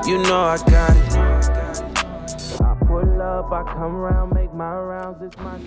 You know I got it. I pull up, I come around, make my rounds, it's my...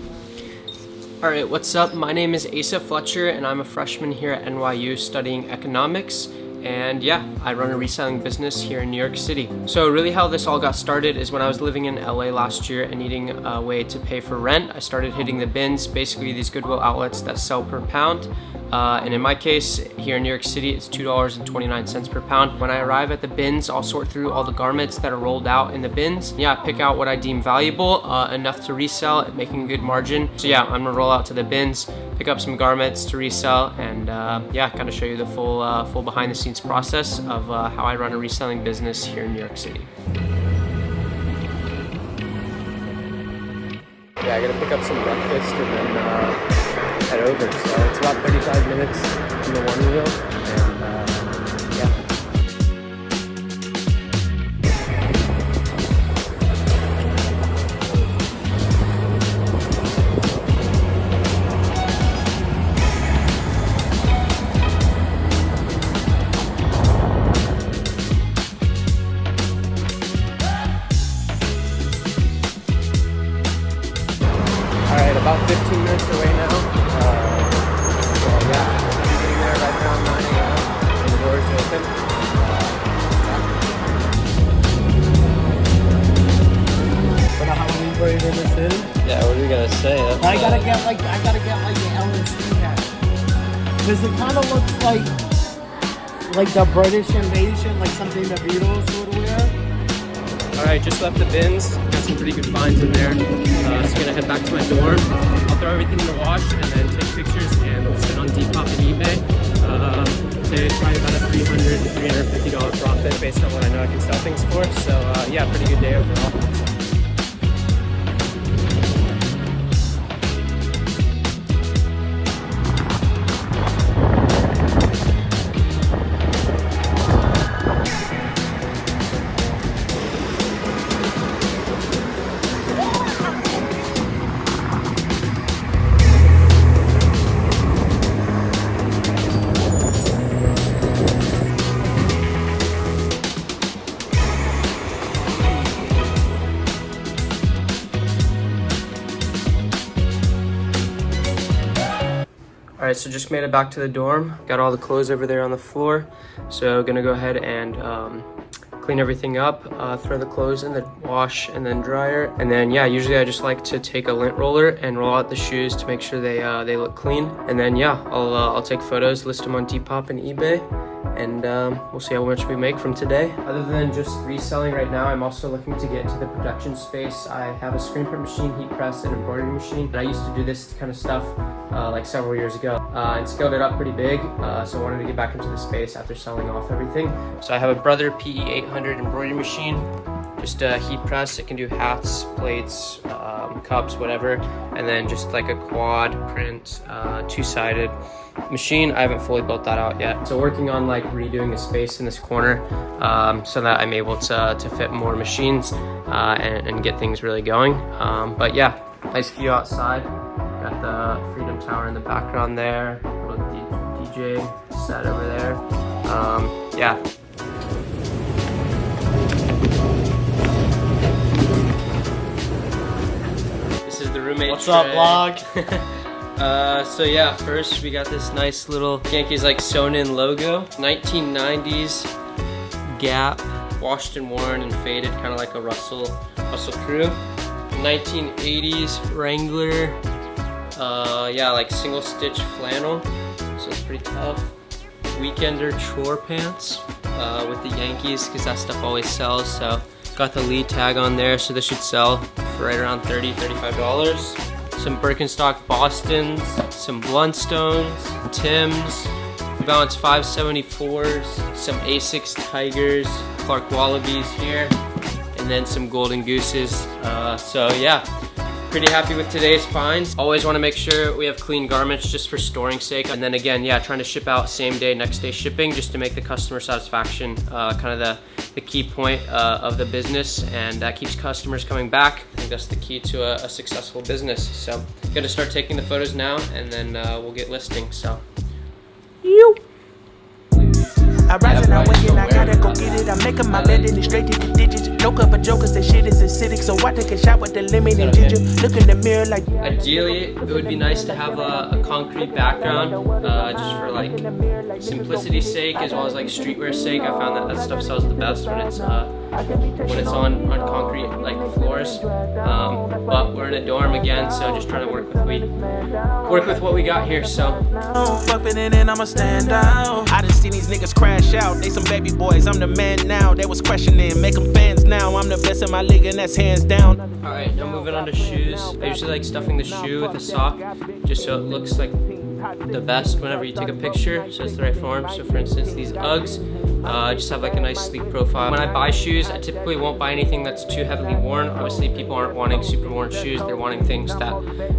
Alright, what's up? My name is Fletcher and I'm a freshman here at NYU studying economics. And yeah, I run a reselling business here in New York City. So really how this all got started is when I was living in LA last year and needing a way to pay for rent, I started hitting the bins, basically these Goodwill outlets that sell per pound. And in my case, here in New York City, it's $2.29 per pound. When I arrive at the bins, I'll sort through all the garments that are rolled out in the bins. Yeah, pick out what I deem valuable, enough to resell, making a good margin. So yeah, I'm gonna roll out to the bins, pick up some garments to resell, and yeah, kind of show you the full behind the scenes process of how I run a reselling business here in New York City. Yeah, I gotta pick up some breakfast and then head over. So it's about 35 minutes in the one wheel, and yeah. Alright, about 15 minutes away now. Yeah, I'm getting there right around 9 a.m. and the doors open. For the Halloween party in the city? Yeah, what are we gonna say? I gotta get like the LNC hat. Because it kind of looks like the British invasion, like something the Beatles would wear. Alright, just left the bins. Got some pretty good finds in there. So gonna head back to my dorm. I'll throw everything in the wash and then take pictures and we'll sit on Depop and eBay. Today it's probably about a $300 to $350 profit based on what I know I can sell things for. So yeah, pretty good day overall. Alright, so just made it back to the dorm. Got all the clothes over there on the floor. So gonna go ahead and clean everything up, throw the clothes in the wash and then dryer. And then yeah, usually I just like to take a lint roller and roll out the shoes to make sure they look clean. And then yeah, I'll take photos, list them on Depop and eBay. And we'll see how much we make from today. Other than just reselling right now, I'm also looking to get into the production space. I have a screen print machine, heat press, and embroidery machine. And I used to do this kind of stuff like several years ago and scaled it up pretty big. So I wanted to get back into the space after selling off everything. So I have a Brother PE800 embroidery machine. Just a heat press. It can do hats, plates, cups, whatever. And then just like a quad print, two-sided machine. I haven't fully built that out yet. So working on like redoing the space in this corner so that I'm able to fit more machines and get things really going. But yeah, nice view outside. Got the Freedom Tower in the background there. Little DJ set over there. Yeah. This is the roommate. What's up, vlog? So yeah, first we got this nice little Yankees like sewn in logo. 1990s Gap, washed and worn and faded, kind of like a Russell Crew. 1980s Wrangler, yeah, like single stitch flannel, so it's pretty tough. Weekender chore pants with the Yankees, because that stuff always sells. So got the Lee tag on there, so this should sell for right around $30–35. Some Birkenstock Bostons, some Blundstones, Timbs, Balance 574s, some Asics Tigers, Clark Wallabies here, and then some Golden Gooses. So yeah, pretty happy with today's finds. Always want to make sure we have clean garments just for storing sake. And then again, yeah, trying to ship out same day, next day shipping just to make the customer satisfaction kind of the key point of the business, and that keeps customers coming back. I think that's the key to a successful business. So gonna start taking the photos now, and then we'll get listing. So I rise and I wake and I gotta go get it. I make Back of my bed and it's straight to the digits. No cover jokers, that shit is acidic. So I take a shot with the lemon and ginger. Look in the mirror like. Ideally, it would be nice to have a concrete background, just for like simplicity's sake, as well as like streetwear's sake. I found that stuff sells the best when it's on concrete like floors. But we're in a dorm again, so just trying to work with what we got here. So I'ma stand out. I done seen these niggas crash out. They some baby boys, I'm the man now. They was questioning, make them fans now. I'm the best in my league and that's hands down. Alright, now moving on to shoes. I usually like stuffing the shoe with a sock, just so it looks like the best whenever you take a picture, so it's the right form. So for instance, these Uggs just have like a nice sleek profile. When I buy shoes, I typically won't buy anything that's too heavily worn. Obviously, people aren't wanting super worn shoes. They're wanting things that,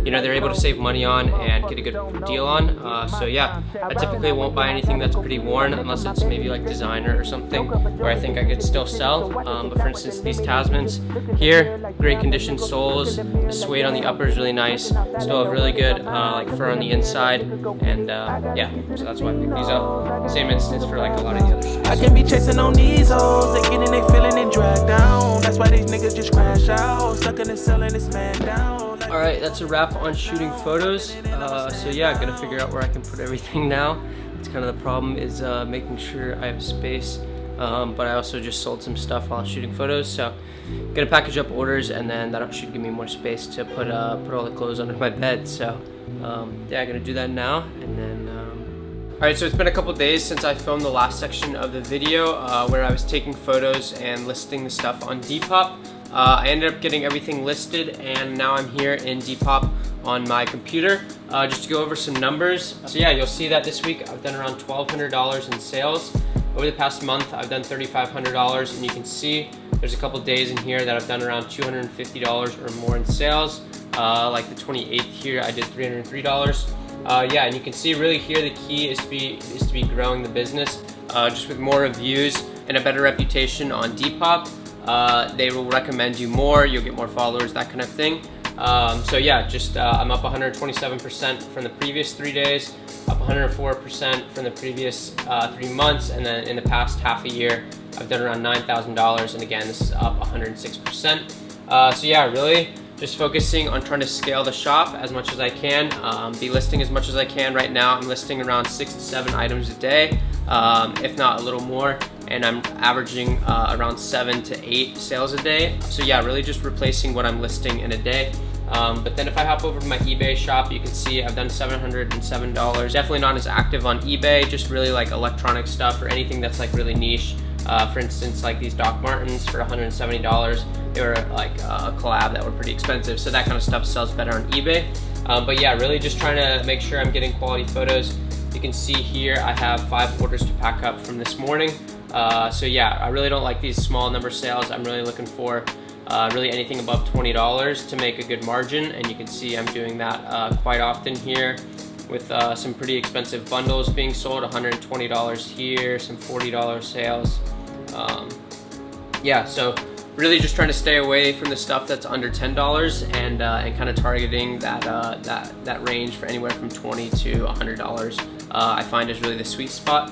you know, they're able to save money on and get a good deal on. So yeah, I typically won't buy anything that's pretty worn unless it's maybe like designer or something where I think I could still sell. But for instance, these Tasmans here, great condition soles. The suede on the upper is really nice. Still have really good like fur on the inside. And yeah, so that's why I picked these up. Same instance for like a lot of the other shoes. I can be chasing on these hoes, they getting they feeling and dragged down. That's why these niggas just crash out, stuck in the selling this man down. All right, that's a wrap on shooting photos. So yeah, gonna figure out where I can put everything now. It's kind of the problem is making sure I have space. But I also just sold some stuff while shooting photos, so gonna package up orders, and then that should give me more space to put all the clothes under my bed. So yeah, gonna do that now, and then all right, so it's been a couple days since I filmed the last section of the video where I was taking photos and listing the stuff on Depop. I ended up getting everything listed, and now I'm here in Depop on my computer just to go over some numbers. So yeah, you'll see that this week I've done around $1,200 in sales. Over the past month, I've done $3,500, and you can see there's a couple days in here that I've done around $250 or more in sales. Like the 28th here, I did $303. Yeah, and you can see really here the key is to be growing the business, just with more reviews and a better reputation on Depop. They will recommend you more, you'll get more followers, that kind of thing. So yeah, just I'm up 127% from the previous 3 days, up 104% from the previous 3 months, and then in the past half a year, I've done around $9,000, and again, this is up 106%. So yeah, really just focusing on trying to scale the shop as much as I can, be listing as much as I can. Right now, I'm listing around 6 to 7 items a day, if not a little more, and I'm averaging around 7 to 8 sales a day. So yeah, really just replacing what I'm listing in a day. But then if I hop over to my eBay shop, you can see I've done $707. Definitely not as active on eBay, just really like electronic stuff or anything that's like really niche. For instance, like these Doc Martens for $170. They were like a collab that were pretty expensive, so that kind of stuff sells better on eBay. But yeah, really just trying to make sure I'm getting quality photos. You can see here I have 5 orders to pack up from this morning. So yeah, I really don't like these small number sales. I'm really looking for really anything above $20 to make a good margin, and you can see I'm doing that quite often here with some pretty expensive bundles being sold, $120 here, some $40 sales. Yeah, so really just trying to stay away from the stuff that's under $10 and kind of targeting that range for anywhere from $20 to $100. I find is really the sweet spot.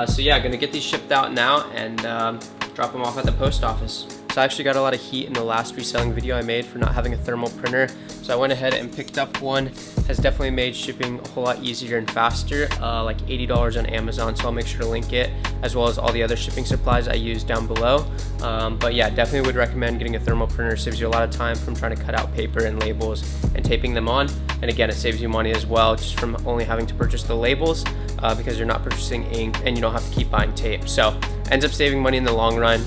So yeah, gonna get these shipped out now and drop them off at the post office. So I actually got a lot of heat in the last reselling video I made for not having a thermal printer. So I went ahead and picked up one. Has definitely made shipping a whole lot easier and faster, like $80 on Amazon. So I'll make sure to link it, as well as all the other shipping supplies I use down below. But yeah, definitely would recommend getting a thermal printer. It saves you a lot of time from trying to cut out paper and labels and taping them on. And again, it saves you money as well, just from only having to purchase the labels because you're not purchasing ink and you don't have to keep buying tape. So ends up saving money in the long run.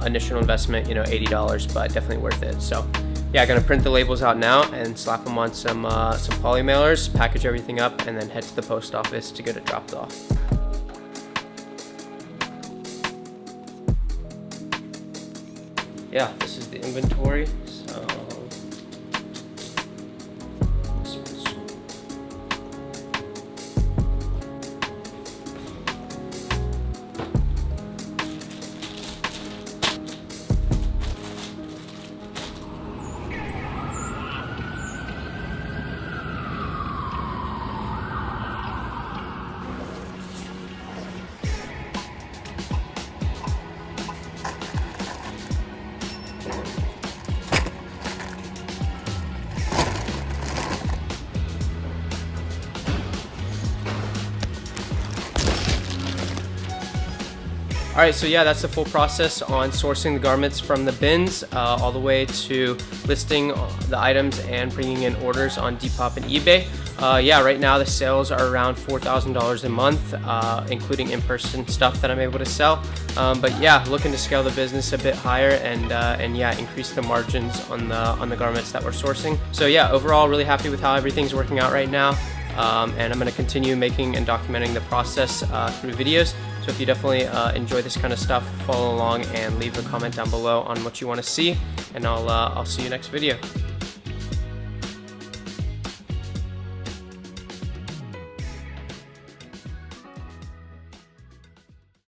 Initial investment, you know, $80, but definitely worth it. So yeah, gonna print the labels out now and slap them on some poly mailers, package everything up, and then head to the post office to get it dropped off. Yeah, this is the inventory. So All right, so yeah, that's the full process on sourcing the garments from the bins all the way to listing the items and bringing in orders on Depop and eBay. Yeah, right now the sales are around $4,000 a month, including in-person stuff that I'm able to sell. But yeah, looking to scale the business a bit higher and yeah, increase the margins on the garments that we're sourcing. So yeah, overall, really happy with how everything's working out right now. And I'm going to continue making and documenting the process through videos. So if you definitely enjoy this kind of stuff, follow along and leave a comment down below on what you want to see, and I'll see you next video.